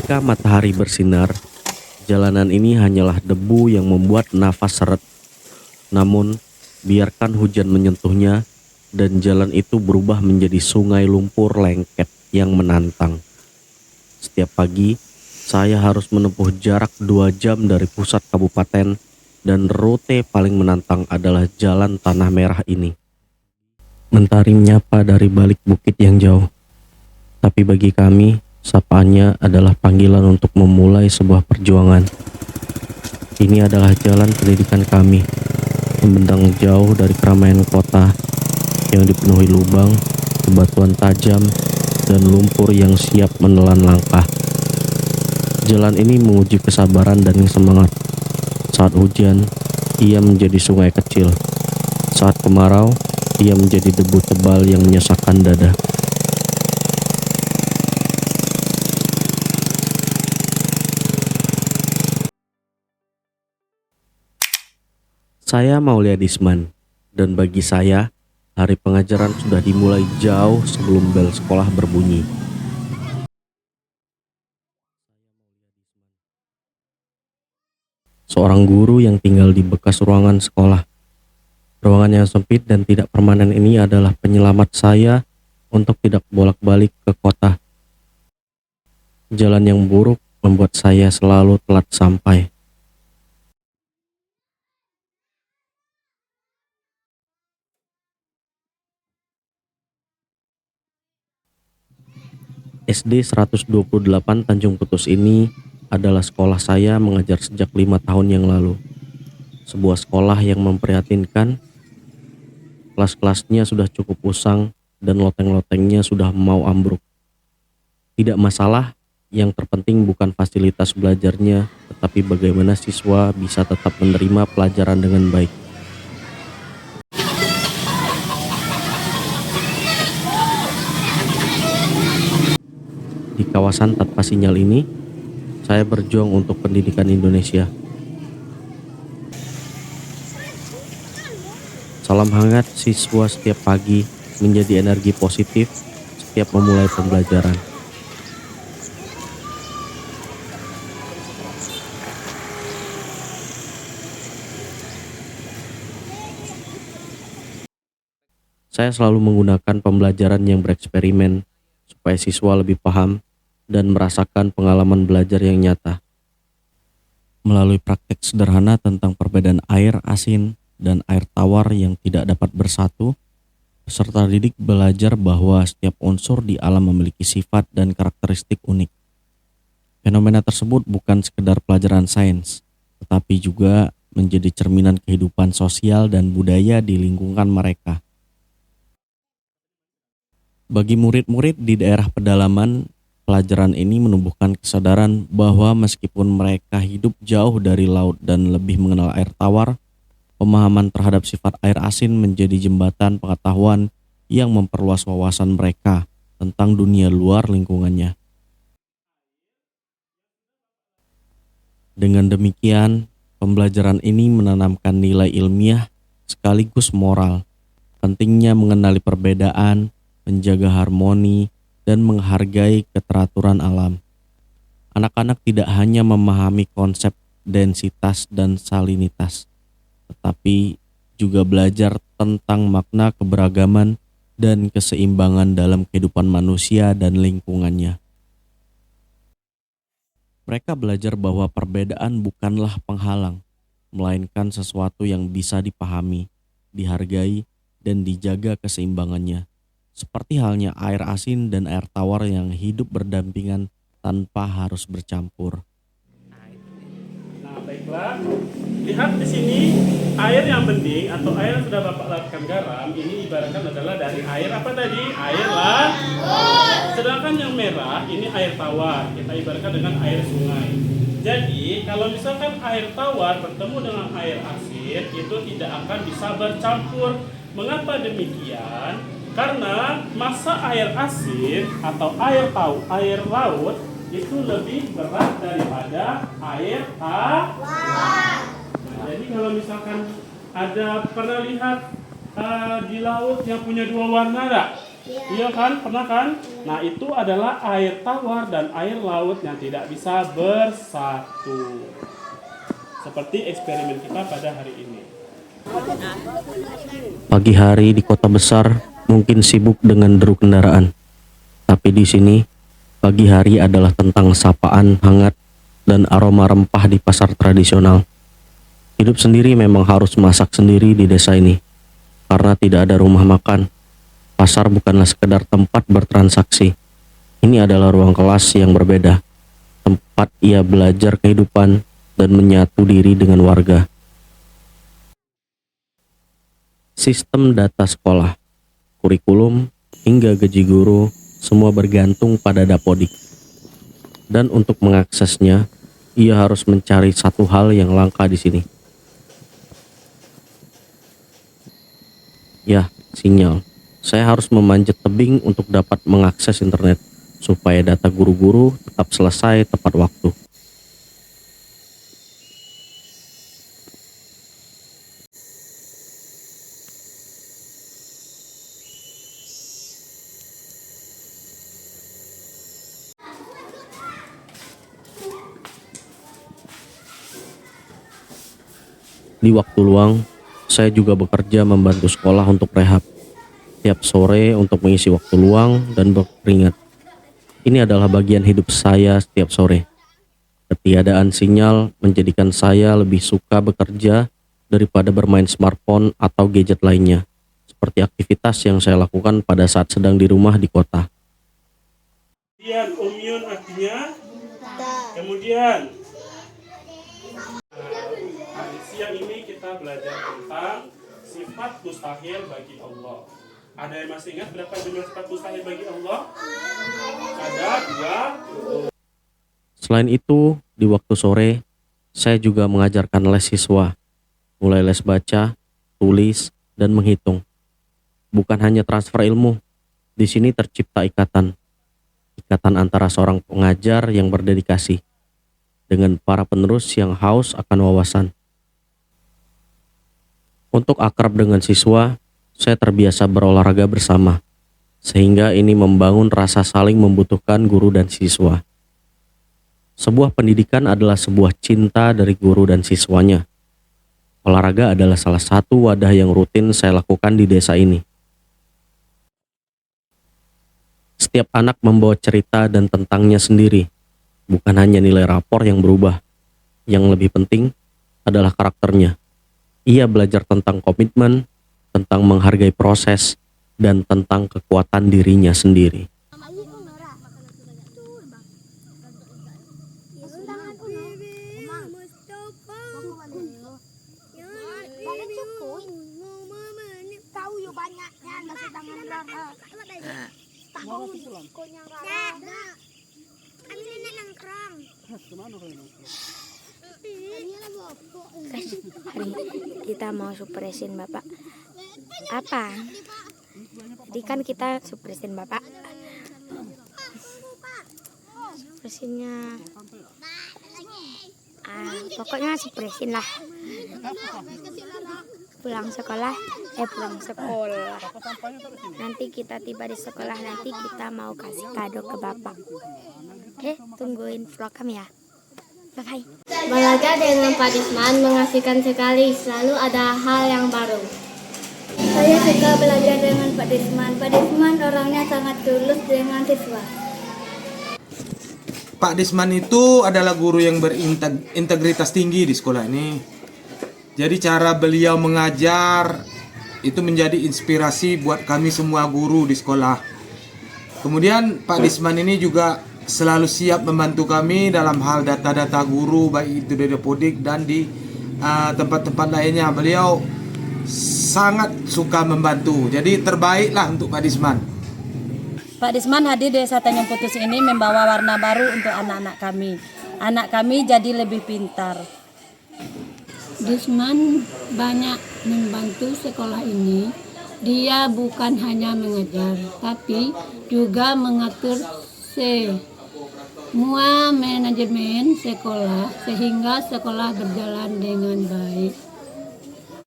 Ketika matahari bersinar, jalanan ini hanyalah debu yang membuat nafas seret. Namun, biarkan hujan menyentuhnya dan jalan itu berubah menjadi sungai lumpur lengket yang menantang. Setiap pagi, saya harus menempuh jarak 2 jam dari pusat kabupaten dan rute paling menantang adalah jalan tanah merah ini. Mentari menyapa dari balik bukit yang jauh. Tapi bagi kami, sapaannya adalah panggilan untuk memulai sebuah perjuangan. Ini adalah jalan pendidikan kami, membentang jauh dari keramaian kota yang dipenuhi lubang, bebatuan tajam, dan lumpur yang siap menelan langkah. Jalan ini menguji kesabaran dan semangat. Saat hujan, ia menjadi sungai kecil. Saat kemarau, ia menjadi debu tebal yang menyesakkan dada. Saya Maulia Disman, dan bagi saya, hari pengajaran sudah dimulai jauh sebelum bel sekolah berbunyi. Seorang guru yang tinggal di bekas ruangan sekolah. Ruangan yang sempit dan tidak permanen ini adalah penyelamat saya untuk tidak bolak-balik ke kota. Jalan yang buruk membuat saya selalu telat sampai. SD 128 Tanjung Putus ini adalah sekolah saya mengajar sejak 5 tahun yang lalu. Sebuah sekolah yang memprihatinkan, kelas-kelasnya sudah cukup usang dan loteng-lotengnya sudah mau ambruk. Tidak masalah, yang terpenting bukan fasilitas belajarnya, tetapi bagaimana siswa bisa tetap menerima pelajaran dengan baik. Di kawasan tanpa sinyal ini, saya berjuang untuk pendidikan Indonesia. Salam hangat siswa setiap pagi menjadi energi positif setiap memulai pembelajaran. Saya selalu menggunakan pembelajaran yang bereksperimen supaya siswa lebih paham dan merasakan pengalaman belajar yang nyata. Melalui praktek sederhana tentang perbedaan air asin dan air tawar yang tidak dapat bersatu, peserta didik belajar bahwa setiap unsur di alam memiliki sifat dan karakteristik unik. Fenomena tersebut bukan sekedar pelajaran sains, tetapi juga menjadi cerminan kehidupan sosial dan budaya di lingkungan mereka. Bagi murid-murid di daerah pedalaman, pelajaran ini menumbuhkan kesadaran bahwa meskipun mereka hidup jauh dari laut dan lebih mengenal air tawar, pemahaman terhadap sifat air asin menjadi jembatan pengetahuan yang memperluas wawasan mereka tentang dunia luar lingkungannya. Dengan demikian, pembelajaran ini menanamkan nilai ilmiah sekaligus moral, pentingnya mengenali perbedaan, menjaga harmoni, dan menghargai keteraturan alam. Anak-anak tidak hanya memahami konsep densitas dan salinitas, tetapi juga belajar tentang makna keberagaman dan keseimbangan dalam kehidupan manusia dan lingkungannya. Mereka belajar bahwa perbedaan bukanlah penghalang, melainkan sesuatu yang bisa dipahami, dihargai, dan dijaga keseimbangannya. Seperti halnya air asin dan air tawar yang hidup berdampingan tanpa harus bercampur. Nah, baiklah. Lihat di sini, air yang bening atau air yang sudah Bapak larutkan garam ini ibaratkan adalah dari air apa tadi? Air laut. Sedangkan yang merah ini air tawar. Kita ibaratkan dengan air sungai. Jadi, kalau misalkan air tawar bertemu dengan air asin, itu tidak akan bisa bercampur. Mengapa demikian? Karena massa air asin atau air laut itu lebih berat daripada air tawar. Jadi kalau misalkan ada pernah lihat di laut yang punya dua warna enggak? Iya kan, pernah kan? Nah, itu adalah air tawar dan air laut yang tidak bisa bersatu. Seperti eksperimen kita pada hari ini. Pagi hari di kota besar mungkin sibuk dengan deru kendaraan. Tapi di sini, pagi hari adalah tentang sapaan hangat dan aroma rempah di pasar tradisional. Hidup sendiri memang harus masak sendiri di desa ini. Karena tidak ada rumah makan. Pasar bukanlah sekedar tempat bertransaksi. Ini adalah ruang kelas yang berbeda. Tempat ia belajar kehidupan dan menyatu diri dengan warga. Sistem data sekolah, kurikulum, hingga gaji guru, semua bergantung pada Dapodik. Dan untuk mengaksesnya, ia harus mencari satu hal yang langka di sini. Ya, sinyal. Saya harus memanjat tebing untuk dapat mengakses internet, supaya data guru-guru tetap selesai tepat waktu. Di waktu luang, saya juga bekerja membantu sekolah untuk rehab. Tiap sore untuk mengisi waktu luang dan berkeringat. Ini adalah bagian hidup saya setiap sore. Ketiadaan sinyal menjadikan saya lebih suka bekerja daripada bermain smartphone atau gadget lainnya, seperti aktivitas yang saya lakukan pada saat sedang di rumah di kota. Kemudian umyun artinya kemudian. Nah, siang ini kita belajar tentang sifat mustahil bagi Allah. Ada yang masih ingat berapa jumlah sifat mustahil bagi Allah? Ada 2. Selain itu, di waktu sore, saya juga mengajarkan les siswa, mulai les baca, tulis, dan menghitung. Bukan hanya transfer ilmu, di sini tercipta ikatan antara seorang pengajar yang berdedikasi dengan para penerus yang haus akan wawasan. Untuk akrab dengan siswa, saya terbiasa berolahraga bersama, sehingga ini membangun rasa saling membutuhkan guru dan siswa. Sebuah pendidikan adalah sebuah cinta dari guru dan siswanya. Olahraga adalah salah satu wadah yang rutin saya lakukan di desa ini. Setiap anak membawa cerita dan tentangnya sendiri, bukan hanya nilai rapor yang berubah. Yang lebih penting adalah karakternya. Ia belajar tentang komitmen, tentang menghargai proses, dan tentang kekuatan dirinya sendiri. Kita mau surprisein Bapak. Apa? Jadi kan kita surprisein Bapak. Surprisinnya pokoknya surprisein lah. Pulang sekolah. Nanti kita tiba di sekolah, nanti kita mau kasih kado ke Bapak. Oke, tungguin vlog kami ya. Bye-bye. Belajar dengan Pak Desman mengasihkan sekali, selalu ada hal yang baru. Saya suka belajar dengan Pak Desman. Pak Desman orangnya sangat tulus dengan siswa. Pak Desman itu adalah guru yang berintegritas tinggi di sekolah ini. Jadi cara beliau mengajar itu menjadi inspirasi buat kami semua guru di sekolah. Kemudian Pak Desman ini juga selalu siap membantu kami dalam hal data-data guru, baik itu di Dapodik dan di tempat-tempat lainnya. Beliau sangat suka membantu. Jadi terbaiklah untuk Pak Desman. Pak Desman hadir di Desa Tanjung Putus ini membawa warna baru untuk anak-anak kami. Anak kami jadi lebih pintar. Desman banyak membantu sekolah ini. Dia bukan hanya mengajar, tapi juga mengatur semua manajemen sekolah sehingga sekolah berjalan dengan baik.